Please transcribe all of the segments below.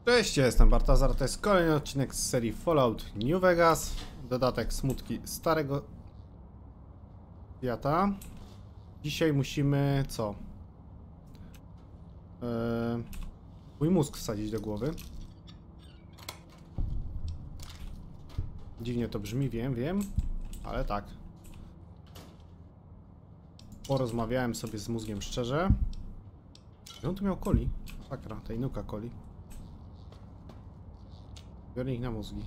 Cześć, ja jestem Bartazar, to jest kolejny odcinek z serii Fallout New Vegas, dodatek Smutki Starego Świata. Dzisiaj musimy co? Mój mózg wsadzić do głowy. Dziwnie to brzmi, wiem, ale tak. Porozmawiałem sobie z mózgiem szczerze. I on tu miał coli. Sakra, tej nuka coli. Zbiornik na mózgi.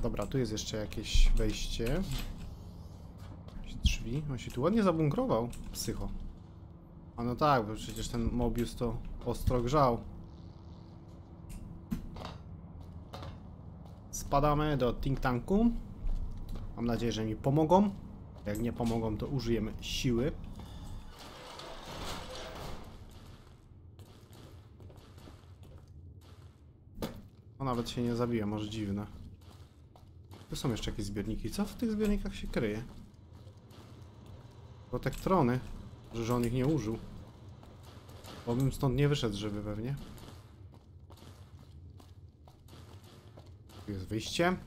Dobra, tu jest jeszcze jakieś wejście. Jakieś drzwi. On się tu ładnie zabunkrował. Psycho. A no tak, bo przecież ten Mobius to ostro grzał. Spadamy do think tanku. Mam nadzieję, że mi pomogą. Jak nie pomogą, to użyjemy siły. O, nawet się nie zabija, może dziwne. Tu są jeszcze jakieś zbiorniki. Co w tych zbiornikach się kryje? Protektrony. Że on ich nie użył. Bo bym stąd nie wyszedł żywy pewnie. Tu jest wyjście.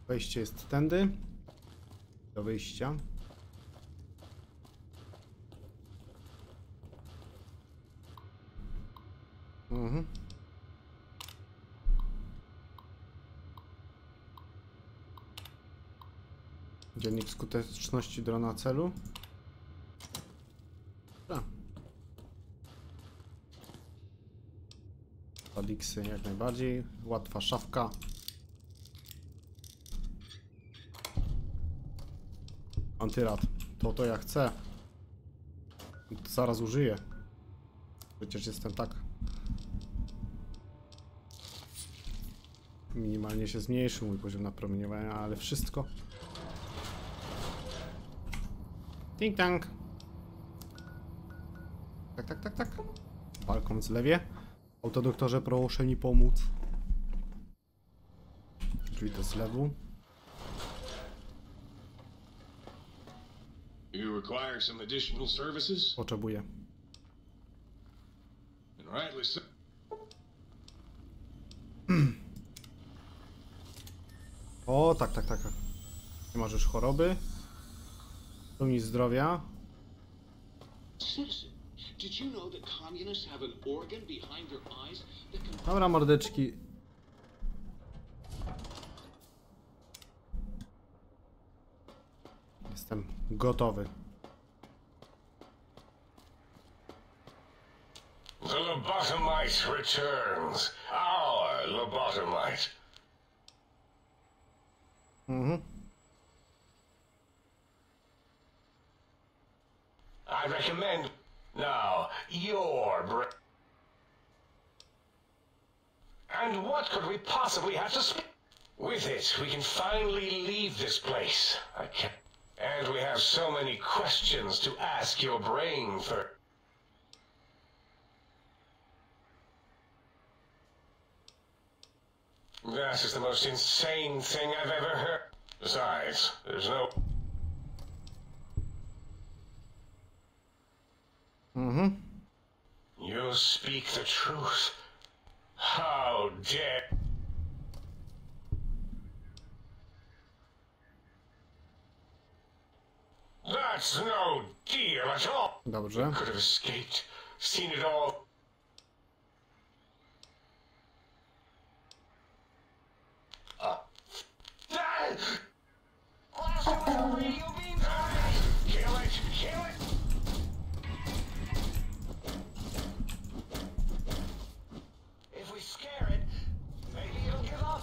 Wejście jest tędy. Do wyjścia. Dziennik skuteczności drona celu. Padiksy jak najbardziej. Łatwa szafka. Antyrad. To ja chcę. To zaraz użyję. Przecież jestem tak. Minimalnie się zmniejszył mój poziom napromieniowania, ale wszystko. Think tank. Tak. Balkon z lewie. Autodoktorze, proszę mi pomóc. Drzwi to z lewu. Potrzebuję. O, tak. Nie masz już choroby. Pełni zdrowia. Dobra, mordeczki. Jestem gotowy. The lobotomite returns. Our lobotomite. I recommend now your brain. And what could we possibly have to speak? With it, we can finally leave this place. And we have so many questions to ask your brain for. That is the most insane thing I've ever heard. Besides, there's no... You speak the truth. How dare... That's no deal at all. Dobrze. We could have escaped, seen it all. Kill it! If we scare it, maybe it'll give up.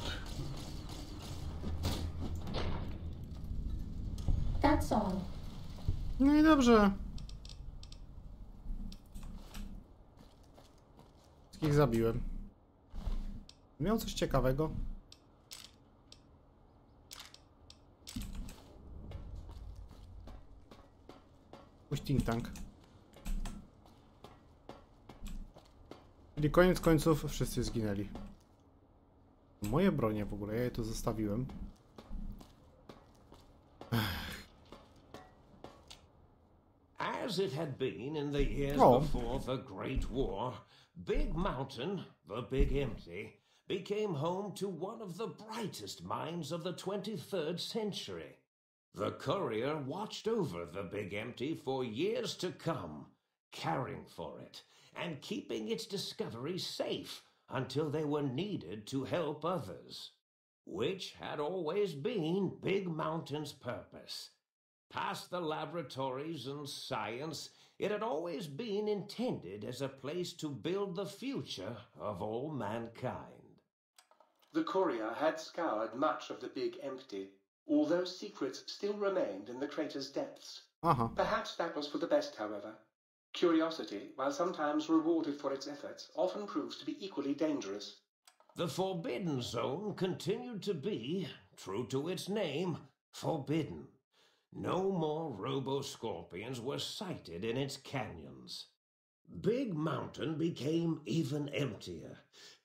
That's all. No i dobrze. Wszystkich zabiłem. Miał coś ciekawego. Puść think tank. Czyli koniec końców wszyscy zginęli. Moje bronie w ogóle, ja je tu zostawiłem. As it had been in the years before the Great War, Big Mountain, the Big Empty, became home to one of the brightest minds of the 23rd century. The courier watched over the Big Empty for years to come, caring for it and keeping its discoveries safe until they were needed to help others, which had always been Big Mountain's purpose. Past the laboratories and science, it had always been intended as a place to build the future of all mankind. The courier had scoured much of the Big Empty, although secrets still remained in the crater's depths. Perhaps that was for the best, however. Curiosity, while sometimes rewarded for its efforts, often proves to be equally dangerous. The Forbidden Zone continued to be, true to its name, forbidden. No more robo-scorpions were sighted in its canyons. Big Mountain became even emptier,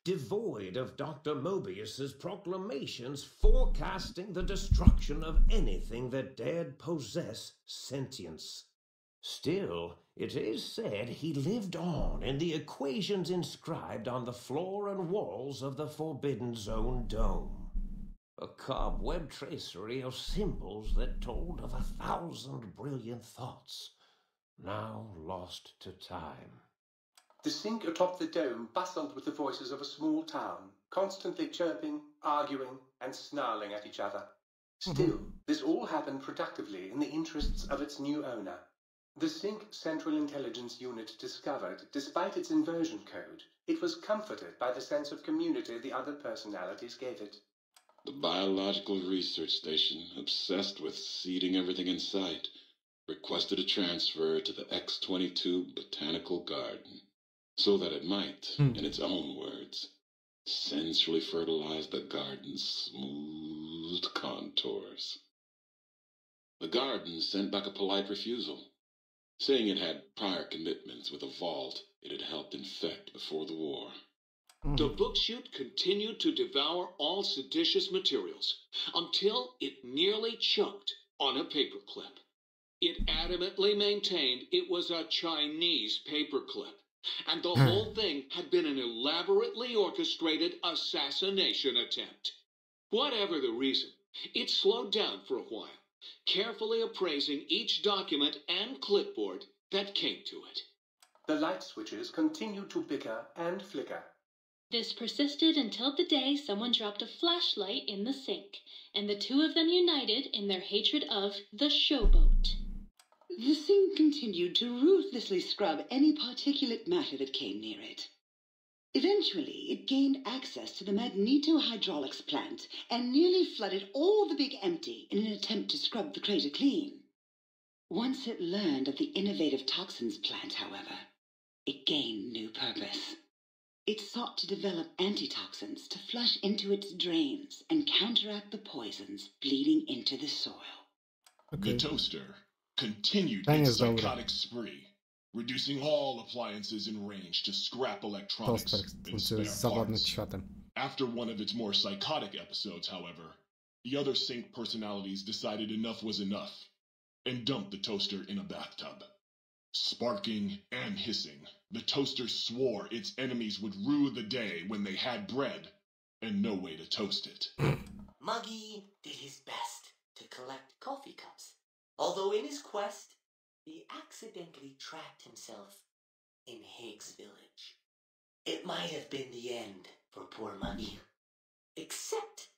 devoid of Dr. Mobius's proclamations forecasting the destruction of anything that dared possess sentience. Still, it is said he lived on in the equations inscribed on the floor and walls of the Forbidden Zone dome. A cobweb tracery of symbols that told of 1,000 brilliant thoughts, now lost to time. The sink atop the dome bustled with the voices of a small town, constantly chirping, arguing, and snarling at each other. Still, this all happened productively in the interests of its new owner. The Sync Central Intelligence Unit discovered, despite its inversion code, it was comforted by the sense of community the other personalities gave it. The Biological Research Station, obsessed with seeding everything in sight, requested a transfer to the X-22 Botanical Garden, so that it might, in its own words, sensually fertilize the garden's smooth contours. The garden sent back a polite refusal, saying it had prior commitments with a vault it had helped infect before the war. The book chute continued to devour all seditious materials until it nearly choked on a paperclip. It adamantly maintained it was a Chinese paperclip, and the whole thing had been an elaborately orchestrated assassination attempt. Whatever the reason, it slowed down for a while, carefully appraising each document and clipboard that came to it. The light switches continued to bicker and flicker. This persisted until the day someone dropped a flashlight in the sink, and the two of them united in their hatred of the showboat. The sink continued to ruthlessly scrub any particulate matter that came near it. Eventually, it gained access to the magneto-hydraulics plant and nearly flooded all the Big Empty in an attempt to scrub the crater clean. Once it learned of the innovative toxins plant, however, it gained new purpose. It sought to develop antitoxins to flush into its drains and counteract the poisons bleeding into the soil. The toaster continued its psychotic spree, reducing all appliances in range to scrap electronics and spare parts. After one of its more psychotic episodes, however, the other Sync personalities decided enough was enough and dumped the toaster in a bathtub. Sparking and hissing, the toaster swore its enemies would rue the day when they had bread and no way to toast it. Muggy did his best to collect coffee cups, although in his quest, he accidentally trapped himself in Higgs Village. It might have been the end for poor Muggy, except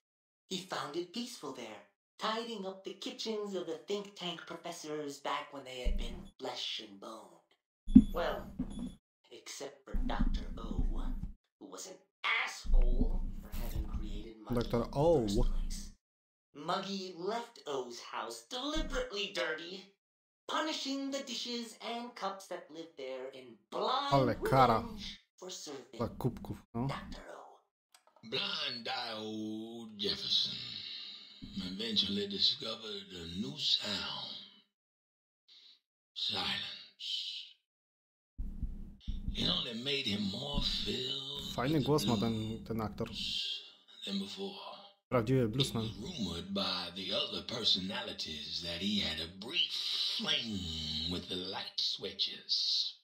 he found it peaceful there, tidying up the kitchens of the think tank professors back when they had been flesh and bone. Well, except for Dr. O, who was an asshole for having created Muggy Dr. O. in the first place. Muggy left O's house deliberately dirty, punishing the dishes and cups that lived there in blind revenge for serving kubków, no. Dr. O. Blind old Jefferson eventually discovered a new sound. Silence. It only made him more filled Fajny głos ma ten aktor. than before. Prawdziwy It bluesman. was rumored by the other personalities that he had a brief fling with the light switches.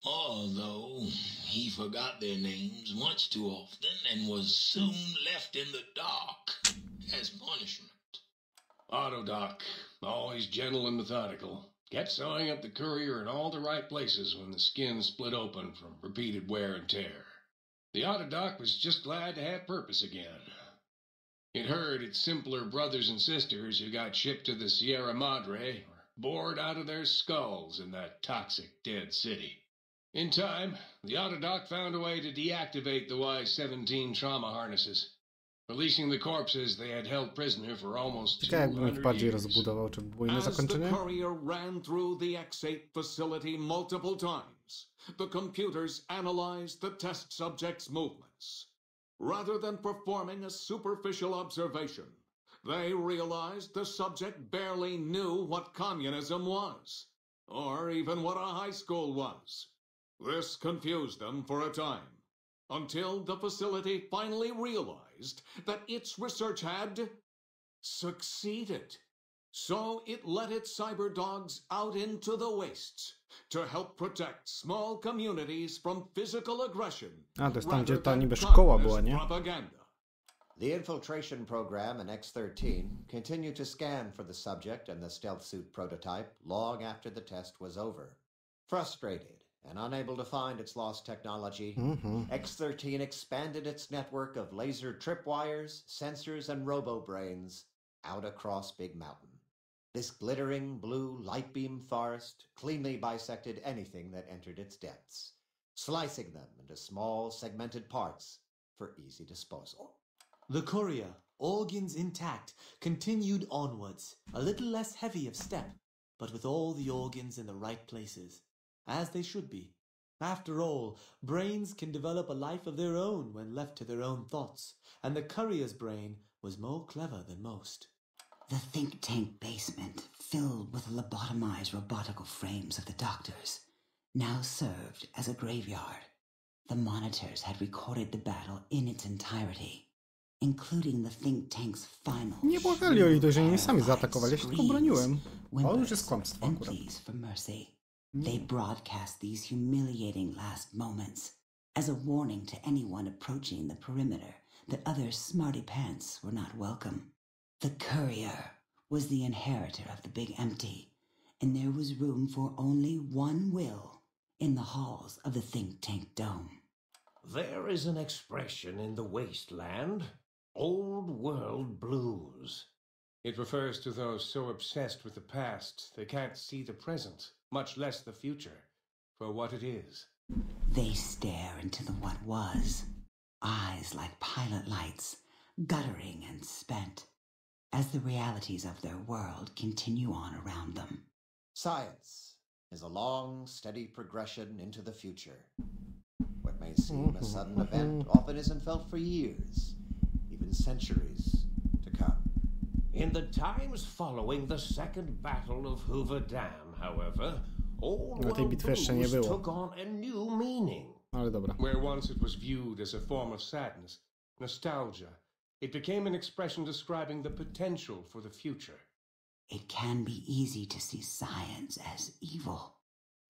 Although he forgot their names much too often and was soon left in the dark as punishment. Autodoc, always gentle and methodical, kept sewing up the courier in all the right places when the skin split open from repeated wear and tear. The Autodoc was just glad to have purpose again. It heard its simpler brothers and sisters who got shipped to the Sierra Madre were bored out of their skulls in that toxic dead city. In time, the Autodoc found a way to deactivate the Y-17 trauma harnesses, releasing the corpses they had held prisoner for almost 200 years. As the courier ran through the X8 facility multiple times, the computers analyzed the test subject's movements. Rather than performing a superficial observation, they realized the subject barely knew what communism was, or even what a high school was. This confused them for a time, until the facility finally realized that its research had succeeded. So it let its cyber dogs out into the wastes to help protect small communities from physical aggression. A, to jest tam, gdzie ta niby szkoła była, nie? Propaganda. The infiltration program in X-13 continued to scan for the subject and the stealth suit prototype long after the test was over. Frustrated and unable to find its lost technology, X-13 expanded its network of laser tripwires, sensors, and robo-brains out across Big Mountain. This glittering blue light beam forest cleanly bisected anything that entered its depths, slicing them into small segmented parts for easy disposal. The courier, organs intact, continued onwards, a little less heavy of step, but with all the organs in the right places, as they should be. After all, brains can develop a life of their own when left to their own thoughts, and the courier's brain was more clever than most. The think tank basement, filled with the lobotomized robotical frames of the doctors, now served as a graveyard. The monitors had recorded the battle in its entirety, including the think tank's final. Nie błagali o litość, że nie sami zaatakowali, ja się tylko broniłem. To już jest kłamstwo akurat. For mercy. They broadcast these humiliating last moments as a warning to anyone approaching the perimeter that other smarty pants were not welcome. The courier was the inheritor of the Big Empty, and there was room for only one will in the halls of the think tank dome. There is an expression in the wasteland, old world blues. It refers to those so obsessed with the past they can't see the present, much less the future, for what it is. They stare into the what was, eyes like pilot lights, guttering and spent, as the realities of their world continue on around them. Science is a long, steady progression into the future. What may seem a sudden event often isn't felt for years, even centuries to come. In the times following the Second Battle of Hoover Dam, however, old world blues took on a new meaning. Ale dobra. Where once it was viewed as a form of sadness, nostalgia, it became an expression describing the potential for the future. It can be easy to see science as evil,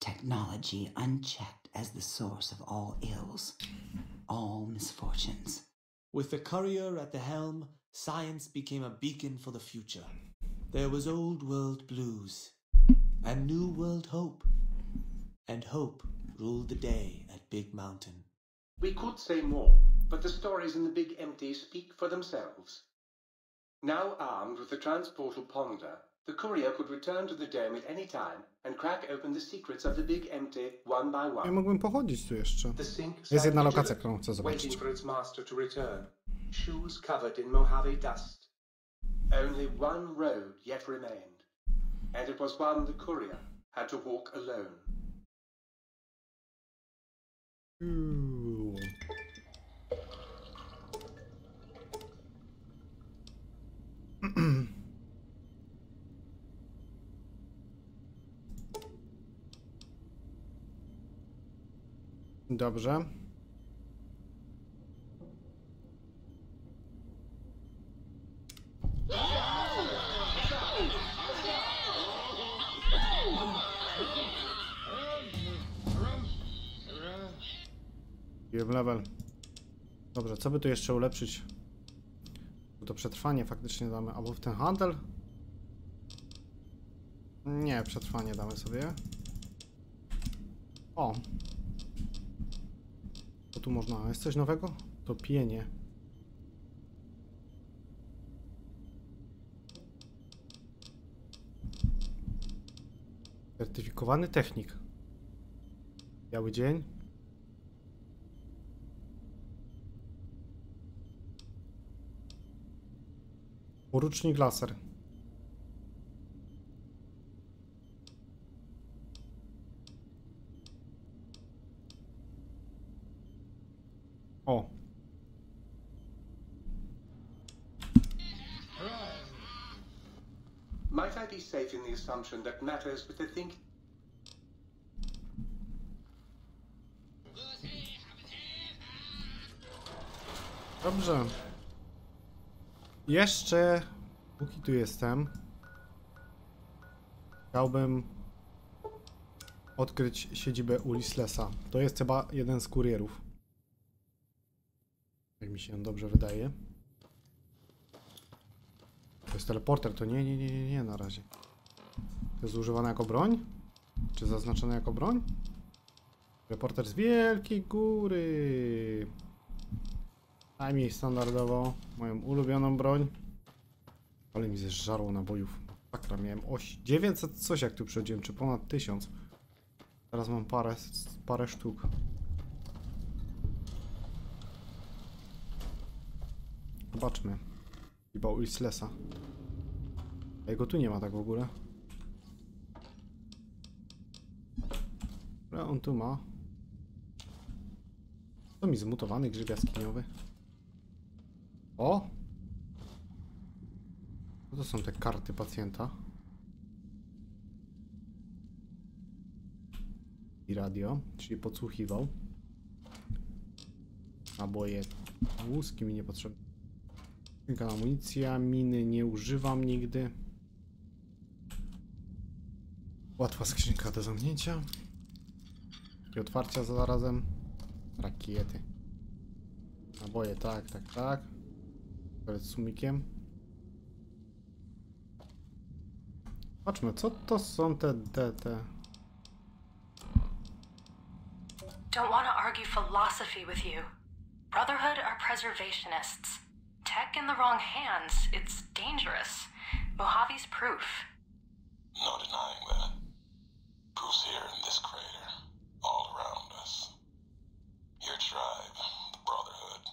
technology unchecked as the source of all ills, all misfortunes. With the courier at the helm, science became a beacon for the future. There was old world blues and new world hope, and hope ruled the day at Big Mountain. We could say more, but the stories in the Big Empty speak for themselves. Now armed with the transportal Ponder, the courier could return to the dome at any time and crack open the secrets of the Big Empty one by one. Ja mógłbym pochodzić tu jeszcze. The sink Jest jedna lokacja, którą chcę zobaczyć. waiting for its master to return, shoes covered in Mojave dust. Only one road yet remained, and it was one the courier had to walk alone. Dobrze. Wiem level. Dobrze, co by tu jeszcze ulepszyć? To przetrwanie faktycznie damy, albo w ten handel? Nie, przetrwanie damy sobie. O! Co tu można? Jest coś nowego? Topienie. Certyfikowany technik. Biały dzień. Porucznik laser. O. Might I be safe in the assumption that matters with the think... Dobrze. Jeszcze, póki tu jestem, chciałbym odkryć siedzibę Ulislesa. To jest chyba jeden z kurierów. Jak mi się dobrze wydaje. To jest teleporter, to nie na razie. To jest używane jako broń? Czy zaznaczone jako broń? Teleporter z wielkiej góry. Daj mi standardowo moją ulubioną broń. Ale mi zżarło nabojów. Sakra, miałem 900 coś jak tu przechodziłem, czy ponad 1000. Teraz mam parę sztuk. Zobaczmy. Chyba Ulislesa. A jego tu nie ma tak w ogóle. Ale on tu ma. To mi zmutowany grzyb jaskiniowy. O! Co to są te karty pacjenta? I radio, czyli podsłuchiwał. Naboje łuski mi niepotrzebne. Skrzynka amunicja, miny nie używam nigdy. Łatwa skrzynka do zamknięcia. I otwarcia zarazem. Rakiety. Naboje, tak. Z sumikiem. Patrzmy, co to są te... Don't want to argue philosophy with you. Brotherhood are preservationists. Tech in the wrong hands, it's dangerous. Mojave's proof. No denying that. Proof's here in this crater, all around us. Your tribe, the Brotherhood,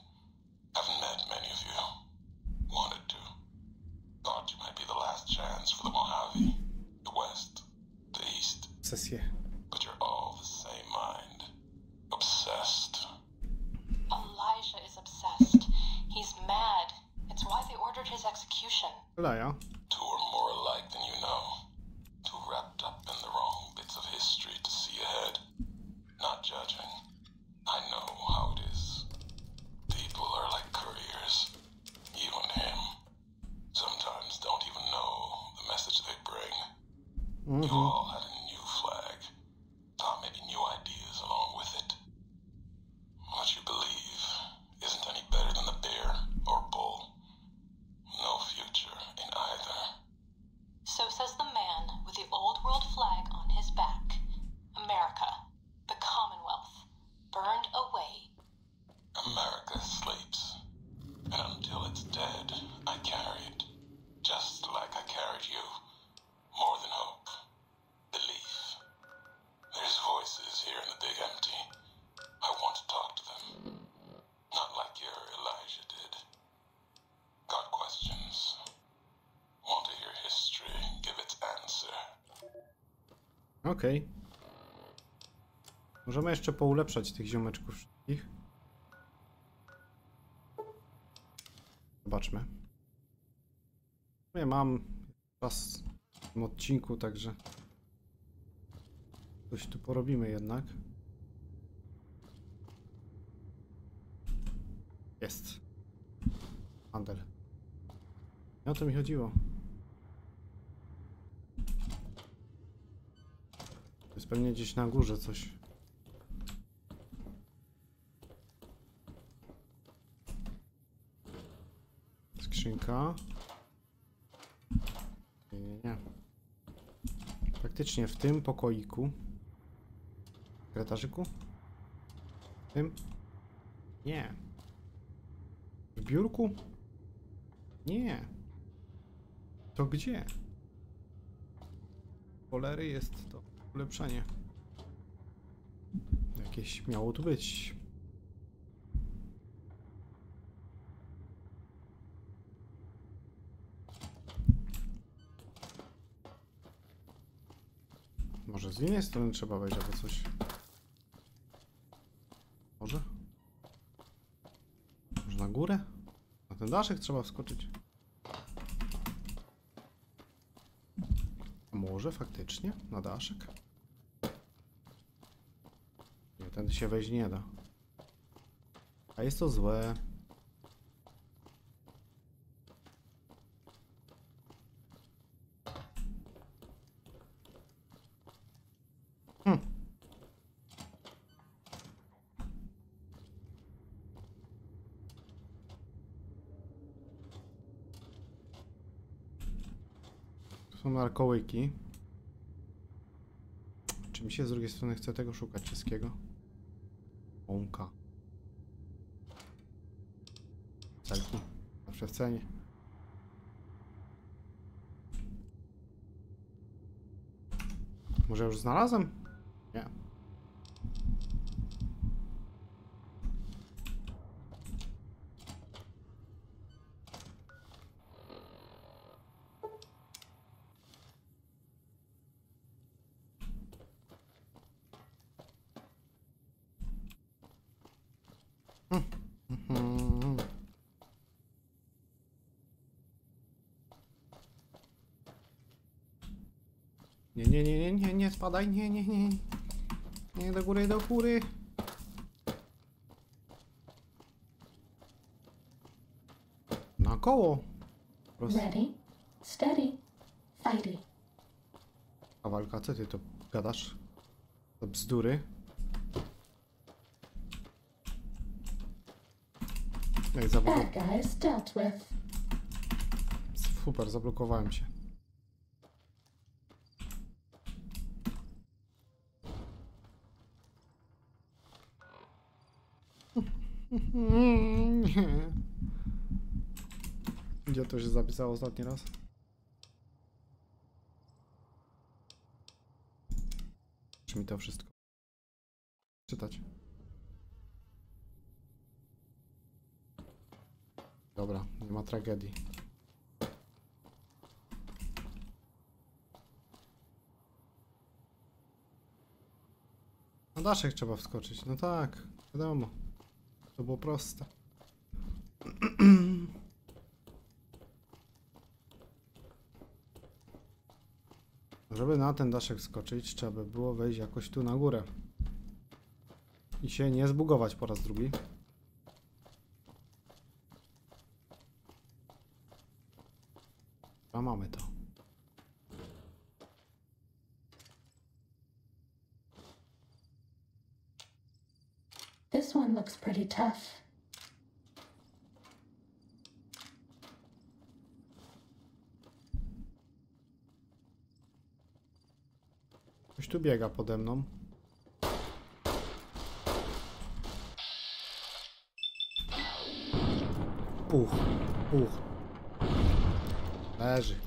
haven't met many of you. Wanted to. Thought you might be the last chance for the Mojave, the West, the East. Sesję. But you're all the same mind. Obsessed. Elijah is obsessed. He's mad. It's why they ordered his execution. Leia. Two are more alike than you know. Too wrapped up in the wrong bits of history to see ahead. Not judging. I know how it is. People are like couriers. You and him. Sometimes don't even know the message they bring. You all had a new flag. Thought maybe new ideas along with it. What you believe isn't any better than the bear or bull. No future in either. So says the man with the old world flag on his back. America, the Commonwealth, burned away. America sleeps. And until it's dead, I carry it. Just like I carried you. More than hope. Belief. There's voices here in the big empty. I want to talk to them. Not like your Elijah did. Got questions. Want to hear history give its answer. Okej. Możemy jeszcze poulepszać tych ziomeczków wszystkich. Zobaczmy. Ja mam czas w tym odcinku, także coś tu porobimy jednak. Jest. Handel. I o to mi chodziło. To jest pewnie gdzieś na górze coś. skrzynka. Nie. Faktycznie w tym pokoiku. Sekretarzyku? W tym? Nie. W biurku? Nie. To gdzie? Cholery jest to ulepszenie. Jakieś miało tu być. Może z innej strony trzeba wejść albo coś. Może? Może na górę? Na ten daszek trzeba wskoczyć. A może faktycznie na daszek? Nie, ten się wejść nie da. A jest to złe. Są narkołyki. Czy mi się z drugiej strony chce tego szukać wszystkiego? Łąka. Celki. Zawsze w cenie. Może już znalazłem? Nie. Nie spadaj, nie, do góry. Na koło. Ready, steady, fighty. A walka, co ty to gadasz? To bzdury. Jak Super, zablokowałem się. Nie. Gdzie to się zapisało ostatni raz? Czy mi to wszystko czytać? Dobra, nie ma tragedii. Na daszek trzeba wskoczyć, no tak, wiadomo. To było proste. Żeby na ten daszek skoczyć, trzeba by było wejść jakoś tu na górę. I się nie zbugować po raz drugi. A mamy to. This one looks pretty tough. Ktoś tu biega pode mną. Puch. Leży.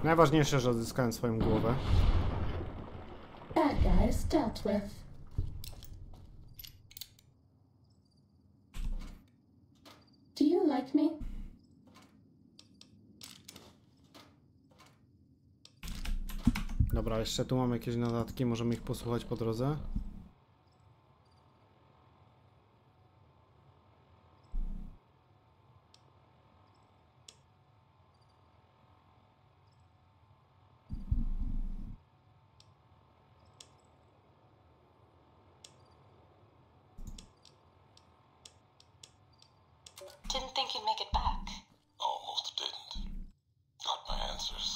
Najważniejsze, że odzyskałem swoją głowę. Bad guys dealt with. Do you like me? Dobra, jeszcze tu mamy jakieś notatki, możemy ich posłuchać po drodze. Didn't think you'd make it back. Almost didn't. Got my answers.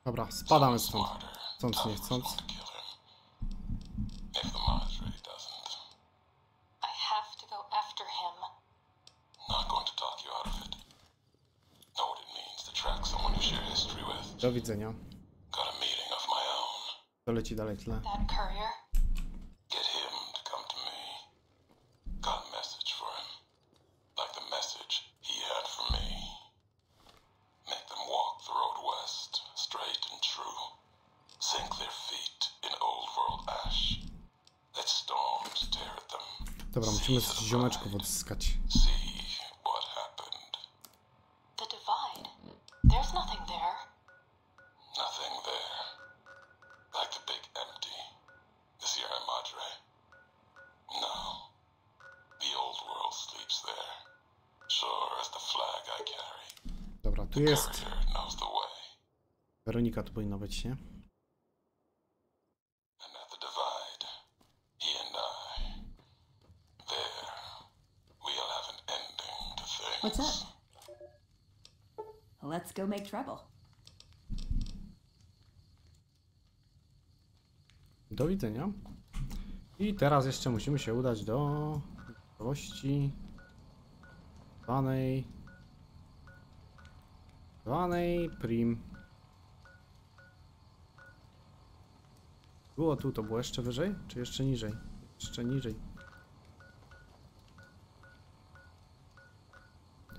Dobra, spadamy stąd. Chcąc nie chcąc. Do widzenia. To leci dalej tle. Dobra, musimy z ziomeczków odzyskać. Dobra, tu jest. Weronika tu powinna być, nie? What's up? Let's go make trouble. Do widzenia. I teraz jeszcze musimy się udać do miejscowości zwanej Prim. Było tu, to było jeszcze wyżej? Czy jeszcze niżej? Jeszcze niżej.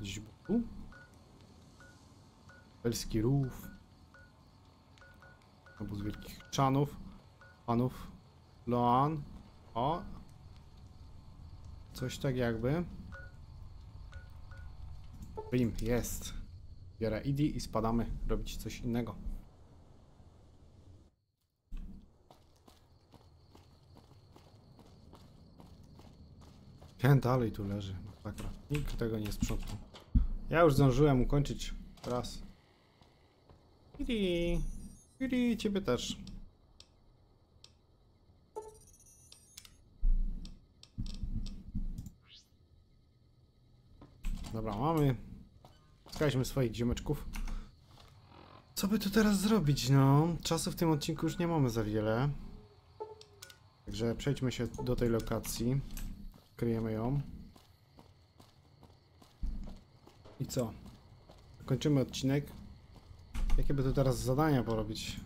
Gdzieś tu? Belski rów. Obóz wielkich czanów. Panów Loan. O! Coś tak jakby. Prim, jest. Biorę ID i spadamy robić coś innego. Ten dalej tu leży. Masakra. Nikt tego nie sprzątnął. Ja już zdążyłem ukończyć raz. ID, ciebie też. Dobra, mamy. Spotkaliśmy swoich ziomeczków. Co by tu teraz zrobić, no? Czasu w tym odcinku już nie mamy za wiele. Także przejdźmy się do tej lokacji. Kryjemy ją. I co? Kończymy odcinek. Jakie by tu teraz zadania porobić?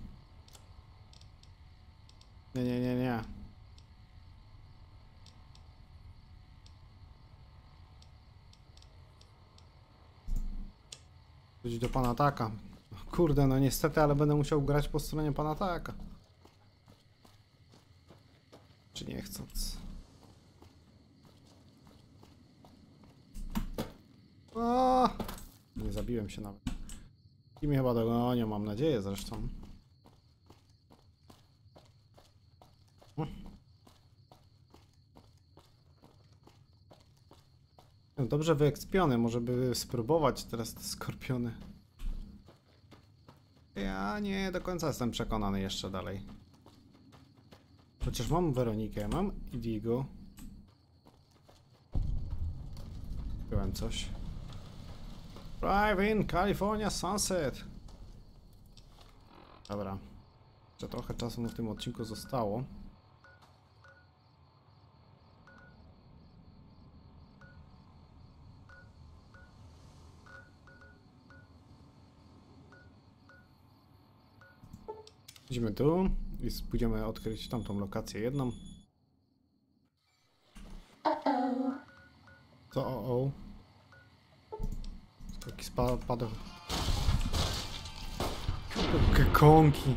Nie. Chodź do pana Taka. Kurde, no niestety, ale będę musiał grać po stronie pana Taka. Czy nie chcąc? O! Nie zabiłem się nawet. I mnie chyba dogonią, mam nadzieję zresztą. No dobrze wyekspiony, może by spróbować teraz te skorpiony. Ja nie do końca jestem przekonany jeszcze dalej. Chociaż mam Weronikę, mam Idigo. Byłem coś. Drive in California Sunset. Dobra. Jeszcze trochę czasu na tym odcinku zostało. Idziemy tu i pójdziemy odkryć tamtą lokację jedną. Co o? Taki spadł. Gekonki.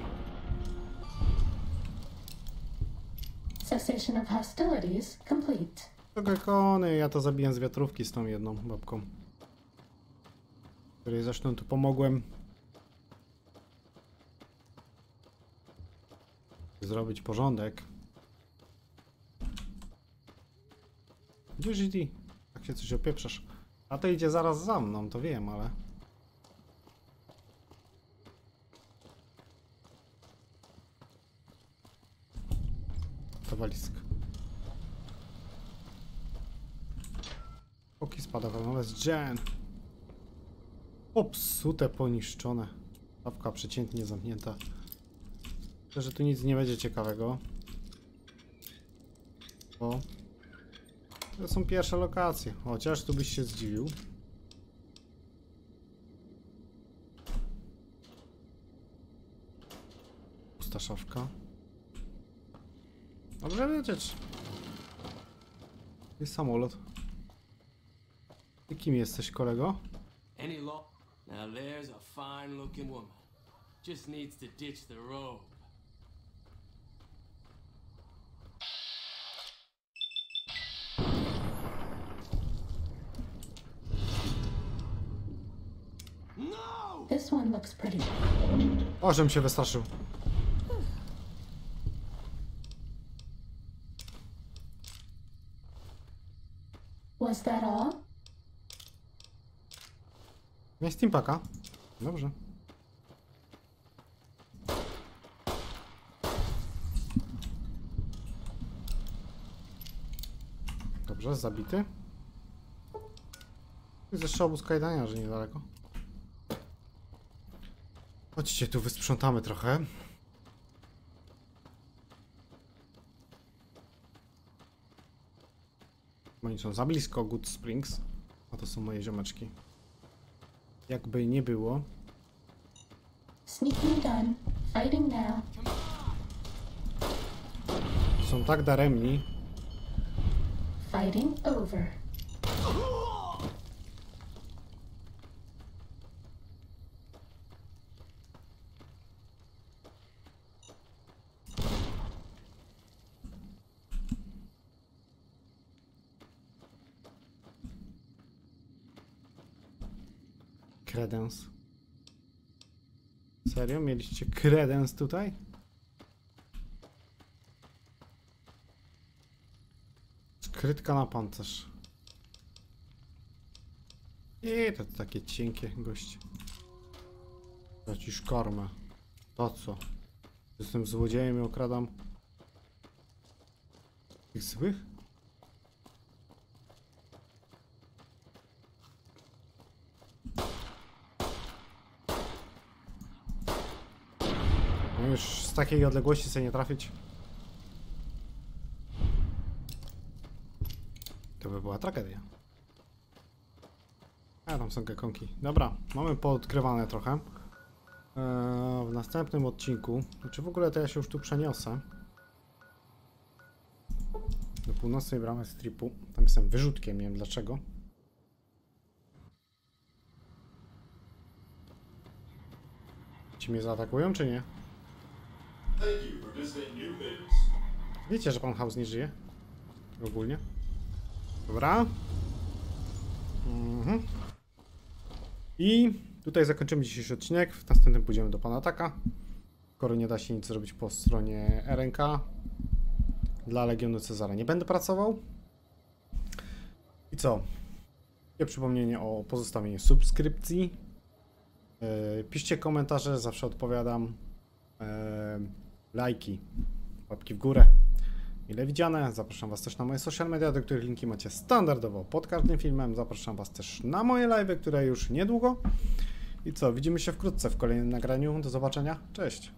Cessation of hostilities complete. To gekony, ja to zabiłem z wiatrówki z tą jedną babką. Której zresztą tu pomogłem zrobić porządek. Gdzież idzie? Tak się coś opieprzasz. A to idzie zaraz za mną, to wiem, ale... To walizka. Oki spadowe, nowe z Jen. Popsute, poniszczone. Szafka przeciętnie zamknięta. Myślę, że tu nic nie będzie ciekawego. Bo to są pierwsze lokacje. Chociaż tu byś się zdziwił. Pusta szafka. Dobrze wiedzieć. Jest samolot. Ty kim jesteś, kolego? Now there's a fine looking woman. Just needs to ditch the robe. No! This one looks pretty. O, żebym się wystraszył. Was that all? Nie steampaka. Dobrze. Dobrze, zabity. Jest jeszcze obóz kajdaniarzy niedaleko. Chodźcie, tu wysprzątamy trochę. Oni są za blisko Good Springs. A to są moje ziomeczki. Jakby nie było. Sneaking done. Fighting now. Są tak daremni. Fighting over. Kredens. Serio? Mieliście kredens tutaj? Skrytka na pancerz. I to takie cienkie goście. Ja ci szkormę. To co? Jestem złodziejem i okradam tych złych? No już z takiej odległości sobie nie trafić. To by była tragedia. A tam są gekonki. Dobra, mamy poodkrywane trochę. W następnym odcinku, znaczy w ogóle to ja się już tu przeniosę do północnej bramy stripu. Tam jestem wyrzutkiem, nie wiem dlaczego. Ci mnie zaatakują, czy nie? Wiecie, że pan House nie żyje? Ogólnie. Dobra. I tutaj zakończymy dzisiejszy odcinek. W następnym pójdziemy do pana Taka. Skoro nie da się nic zrobić po stronie RNK, dla Legionu Cezara nie będę pracował. I co? Ja przypomnienie o pozostawieniu subskrypcji. Piszcie komentarze, zawsze odpowiadam. Lajki, łapki w górę. Mile widziane. Zapraszam was też na moje social media, do których linki macie standardowo pod każdym filmem. Zapraszam was też na moje live'y, które już niedługo. I co? Widzimy się wkrótce w kolejnym nagraniu. Do zobaczenia. Cześć!